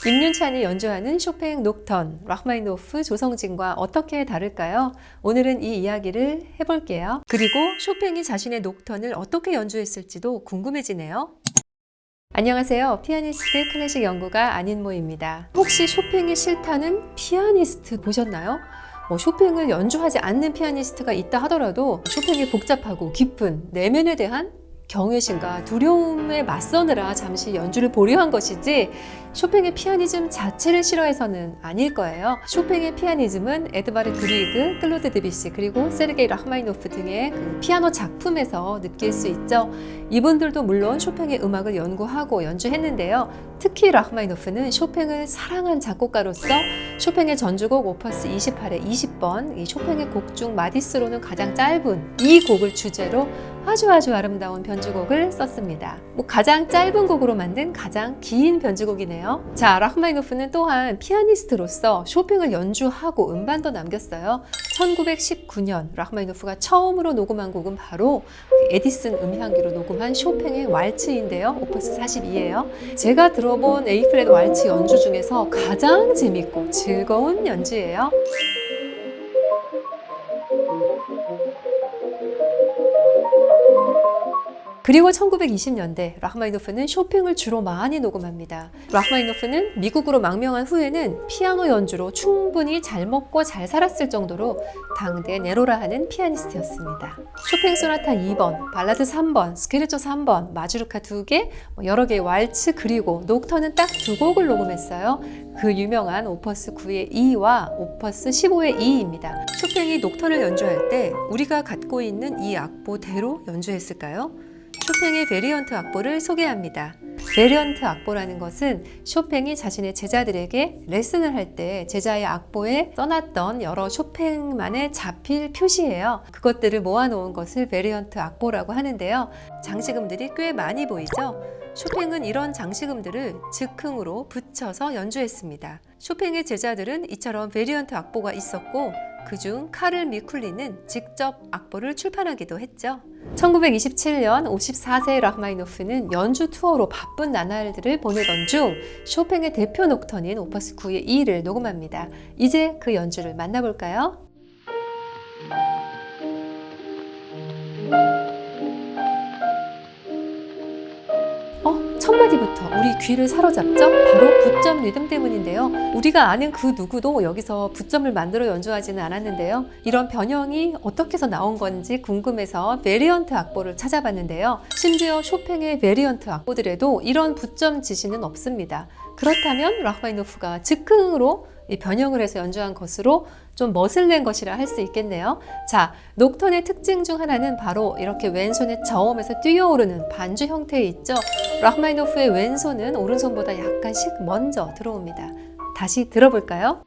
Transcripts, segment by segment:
임윤찬이 연주하는 쇼팽 녹턴, 라흐마니노프 조성진과 어떻게 다를까요? 오늘은 이 이야기를 해볼게요. 그리고 쇼팽이 자신의 녹턴을 어떻게 연주했을지도 궁금해지네요. 안녕하세요. 피아니스트 클래식 연구가 안인모입니다. 혹시 쇼팽이 싫다는 피아니스트 보셨나요? 쇼팽을 연주하지 않는 피아니스트가 있다 하더라도 쇼팽이 복잡하고 깊은 내면에 대한 경외심과 두려움에 맞서느라 잠시 연주를 보류한 것이지 쇼팽의 피아니즘 자체를 싫어해서는 아닐 거예요. 쇼팽의 피아니즘은 에드바르 그리그, 클로드 드뷔시 그리고 세르게이 라흐마니노프 등의 그 피아노 작품에서 느낄 수 있죠. 이분들도 물론 쇼팽의 음악을 연구하고 연주했는데요. 특히 라흐마니노프는 쇼팽을 사랑한 작곡가로서 쇼팽의 전주곡 오퍼스 28의 20번, 이 쇼팽의 곡 중 마디스로는 가장 짧은 이 곡을 주제로 아주 아름다운 변주곡을 썼습니다. 가장 짧은 곡으로 만든 가장 긴 변주곡이네요. 자, 라흐마니노프는 또한 피아니스트로서 쇼팽을 연주하고 음반도 남겼어요. 1919년 라흐마니노프가 처음으로 녹음한 곡은 바로 에디슨 음향기로 녹음한 쇼팽의 왈츠인데요. 오퍼스 42예요. 제가 들어본 A플랫 왈츠 연주 중에서 가장 재밌고 즐거운 연주예요. 그리고 1920년대 라흐마니노프는 쇼팽을 주로 많이 녹음합니다. 라흐마니노프는 미국으로 망명한 후에는 피아노 연주로 충분히 잘 먹고 잘 살았을 정도로 당대 네로라 하는 피아니스트였습니다. 쇼팽 소나타 2번, 발라드 3번, 스케르초 3번, 마주르카 2개, 여러 개의 왈츠 그리고 녹턴은 딱 2곡을 녹음했어요. 그 유명한 오퍼스 9의 2와 오퍼스 15의 2입니다. 쇼팽이 녹턴을 연주할 때 우리가 갖고 있는 이 악보대로 연주했을까요? 쇼팽의 베리언트 악보를 소개합니다. 베리언트 악보라는 것은 쇼팽이 자신의 제자들에게 레슨을 할 때 제자의 악보에 써놨던 여러 쇼팽만의 자필 표시예요. 그것들을 모아놓은 것을 베리언트 악보라고 하는데요. 장식음들이 꽤 많이 보이죠? 쇼팽은 이런 장식음들을 즉흥으로 붙여서 연주했습니다. 쇼팽의 제자들은 이처럼 베리언트 악보가 있었고 그중 카를 미쿨리는 직접 악보를 출판하기도 했죠. 1927년 54세 라흐마니노프는 연주 투어로 바쁜 나날들을 보내던 중 쇼팽의 대표 녹턴인 오퍼스 9의 2를 녹음합니다. 이제 그 연주를 만나볼까요? 첫 마디부터 우리 귀를 사로잡죠? 바로 붓점 리듬 때문인데요. 우리가 아는 그 누구도 여기서 붓점을 만들어 연주하지는 않았는데요. 이런 변형이 어떻게 해서 나온 건지 궁금해서 베리언트 악보를 찾아봤는데요. 심지어 쇼팽의 베리언트 악보들에도 이런 붓점 지시는 없습니다. 그렇다면 라흐마니노프가 즉흥으로 이 변형을 해서 연주한 것으로 좀 멋을 낸 것이라 할 수 있겠네요. 자, 녹턴의 특징 중 하나는 바로 이렇게 왼손의 저음에서 뛰어오르는 반주 형태에 있죠. 라흐마니노프의 왼손은 오른손보다 약간씩 먼저 들어옵니다. 다시 들어볼까요?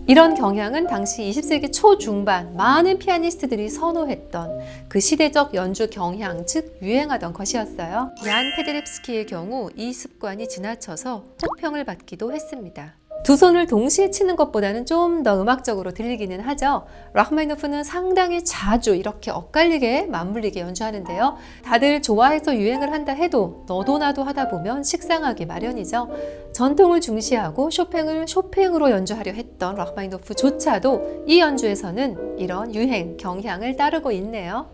이런 경향은 당시 20세기 초중반 많은 피아니스트들이 선호했던 그 시대적 연주 경향, 즉 유행하던 것이었어요. 얀 페데립스키의 경우 이 습관이 지나쳐서 혹평을 받기도 했습니다. 두 손을 동시에 치는 것보다는 좀 더 음악적으로 들리기는 하죠. 라흐마니노프는 상당히 자주 이렇게 엇갈리게 맞물리게 연주하는데요. 다들 좋아해서 유행을 한다 해도 너도 나도 하다 보면 식상하기 마련이죠. 전통을 중시하고 쇼팽을 쇼팽으로 연주하려 했던 라흐마니노프조차도 이 연주에서는 이런 유행, 경향을 따르고 있네요.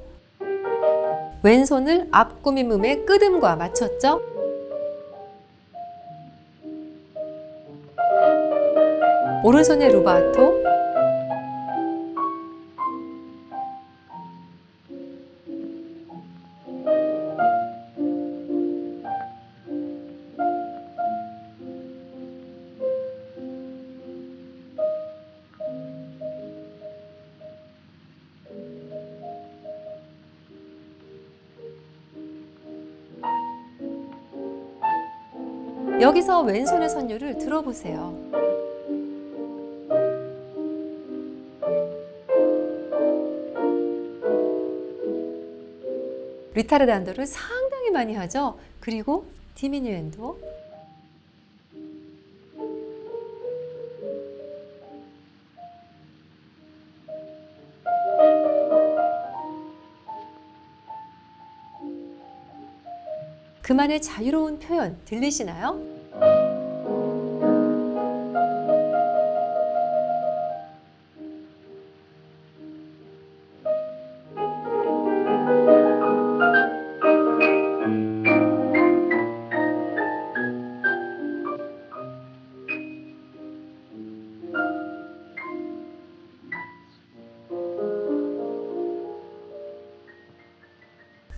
왼손을 앞구미음의 끄듬과 맞췄죠. 오른손의 루바토, 여기서 왼손의 선율을 들어보세요. 리타르단도를 상당히 많이 하죠. 그리고 디미뉴엔도, 그만의 자유로운 표현 들리시나요?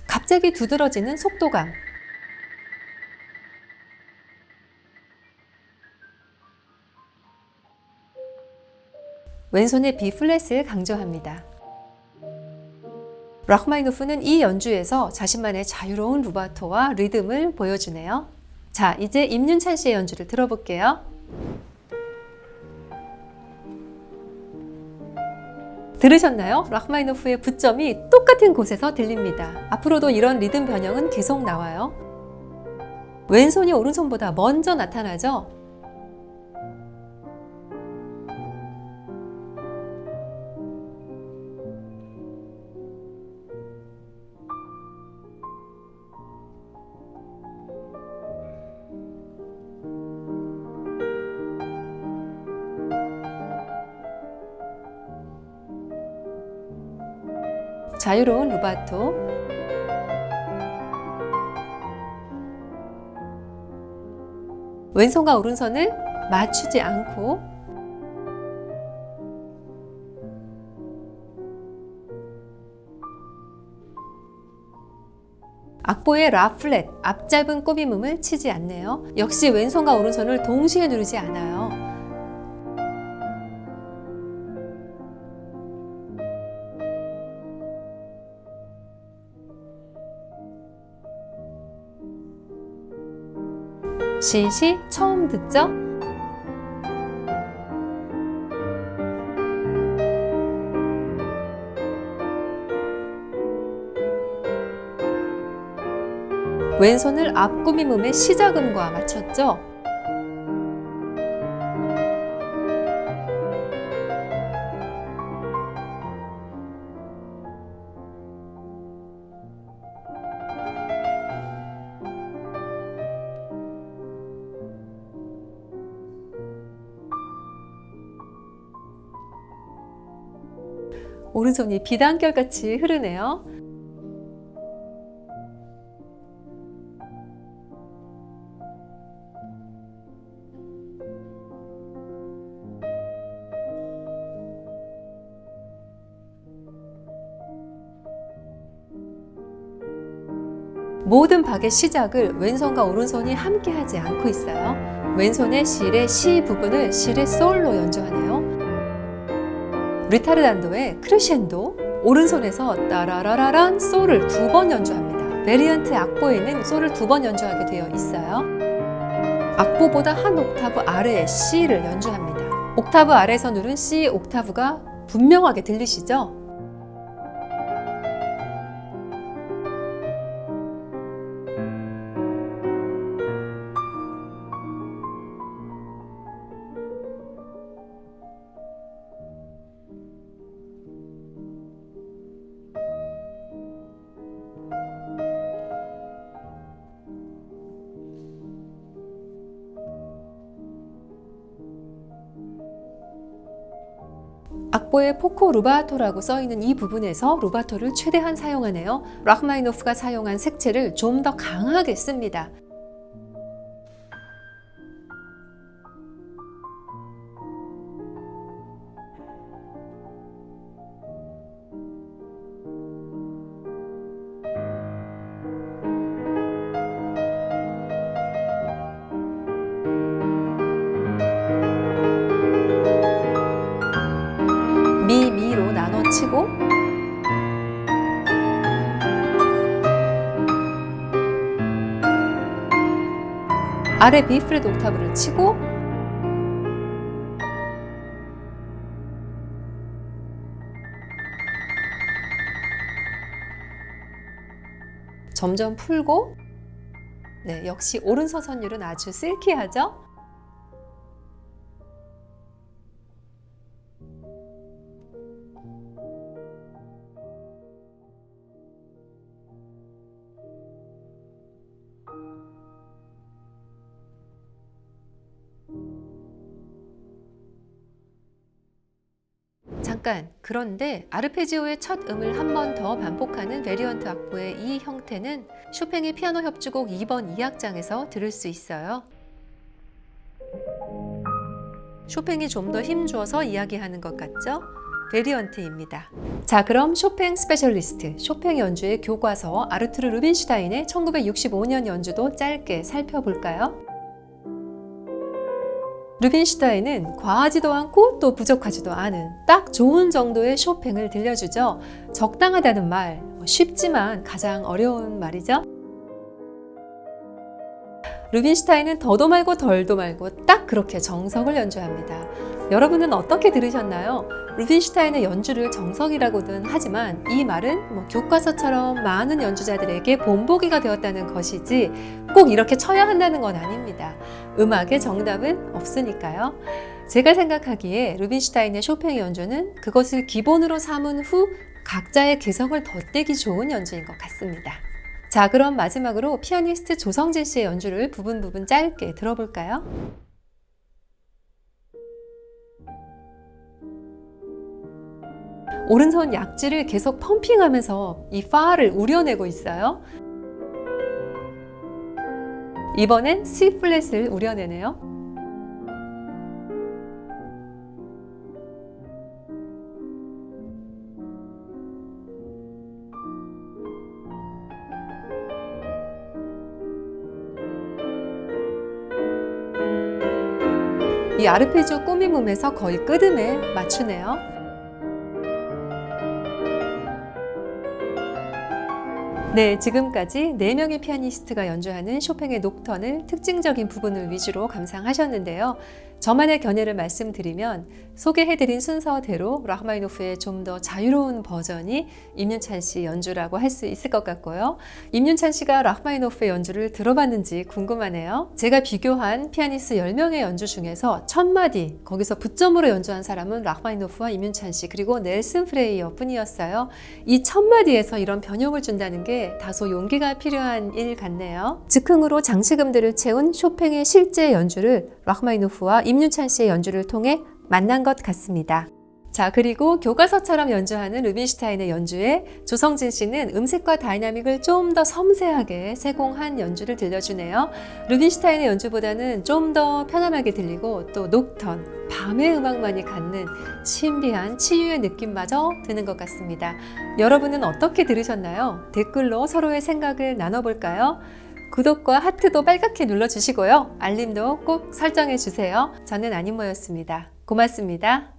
갑자기 두드러지는 속도감. 왼손의 B 플랫을 강조합니다. 락마니노프는 이 연주에서 자신만의 자유로운 루바토와 리듬을 보여주네요. 자, 이제 임윤찬 씨의 연주를 들어볼게요. 들으셨나요? 락마니노프의 부점이 똑같은 곳에서 들립니다. 앞으로도 이런 리듬 변형은 계속 나와요. 왼손이 오른손보다 먼저 나타나죠? 자유로운 루바토. 왼손과 오른손을 맞추지 않고 악보의 라 플랫, 앞짧은 꼽임음을 치지 않네요. 역시 왼손과 오른손을 동시에 누르지 않아요. 시시 처음 듣죠? 왼손을 앞구미음의 시작음과 맞췄죠? 오른손이 비단결같이 흐르네요. 모든 박의 시작을 왼손과 오른손이 함께 하지 않고 있어요. 왼손의 실의 시 부분을 실의 솔로 연주하네요. 리타르단도의 크레셴도, 오른손에서 따라라라란 솔을 2번 연주합니다. 베리언트 악보에는 솔을 2번 연주하게 되어 있어요. 악보보다 한 옥타브 아래의 C를 연주합니다. 옥타브 아래에서 누른 C 옥타브가 분명하게 들리시죠? 악보에 포코 루바토라고 써있는 이 부분에서 루바토를 최대한 사용하네요. 락마니노프가 사용한 색채를 좀 더 강하게 씁니다. 미로 나눠 치고 아래 B 플랫 옥타브를 치고 점점 풀고 네, 역시 오른손 선율은 아주 실키하죠? 잠깐, 그런데 아르페지오의 첫 음을 한 번 더 반복하는 베리언트 악보의 이 형태는 쇼팽의 피아노 협주곡 2번 2악장에서 들을 수 있어요. 쇼팽이 좀 더 힘줘서 이야기하는 것 같죠? 베리언트입니다. 자, 그럼 쇼팽 스페셜리스트, 쇼팽 연주의 교과서 아르투르 루빈슈타인의 1965년 연주도 짧게 살펴볼까요? 루빈슈타인은 과하지도 않고 또 부족하지도 않은 딱 좋은 정도의 쇼팽을 들려주죠. 적당하다는 말, 쉽지만 가장 어려운 말이죠. 루빈슈타인은 더도 말고 덜도 말고 딱 그렇게 정석을 연주합니다. 여러분은 어떻게 들으셨나요? 루빈슈타인의 연주를 정석이라고는 하지만 이 말은 교과서처럼 많은 연주자들에게 본보기가 되었다는 것이지 꼭 이렇게 쳐야 한다는 건 아닙니다. 음악의 정답은 없으니까요. 제가 생각하기에 루빈슈타인의 쇼팽 연주는 그것을 기본으로 삼은 후 각자의 개성을 덧대기 좋은 연주인 것 같습니다. 자, 그럼 마지막으로 피아니스트 조성진 씨의 연주를 부분 짧게 들어볼까요? 오른손 약지를 계속 펌핑하면서 이 파를 우려내고 있어요. 이번엔 C 플랫을 우려내네요. 이 아르페지오 꾸밈음에서 거의 끄듬에 맞추네요. 네, 지금까지 4명의 피아니스트가 연주하는 쇼팽의 녹턴을 특징적인 부분을 위주로 감상하셨는데요. 저만의 견해를 말씀드리면 소개해드린 순서대로 라흐마니노프의 좀 더 자유로운 버전이 임윤찬 씨 연주라고 할 수 있을 것 같고요. 임윤찬 씨가 라흐마니노프의 연주를 들어봤는지 궁금하네요. 제가 비교한 피아니스트 10명의 연주 중에서 첫 마디, 거기서 부점으로 연주한 사람은 라흐마니노프와 임윤찬 씨 그리고 넬슨 프레이어 뿐이었어요. 이 첫 마디에서 이런 변형을 준다는 게 다소 용기가 필요한 일 같네요. 즉흥으로 장치금들을 채운 쇼팽의 실제 연주를 라흐마니노프와 임윤찬 씨의 연주를 통해 만난 것 같습니다. 자, 그리고 교과서처럼 연주하는 루빈슈타인의 연주에 조성진 씨는 음색과 다이나믹을 좀 더 섬세하게 세공한 연주를 들려주네요. 루빈슈타인의 연주보다는 좀 더 편안하게 들리고 또 녹턴, 밤의 음악만이 갖는 신비한 치유의 느낌마저 드는 것 같습니다. 여러분은 어떻게 들으셨나요? 댓글로 서로의 생각을 나눠볼까요? 구독과 하트도 빨갛게 눌러주시고요. 알림도 꼭 설정해주세요. 저는 안인모였습니다. 고맙습니다.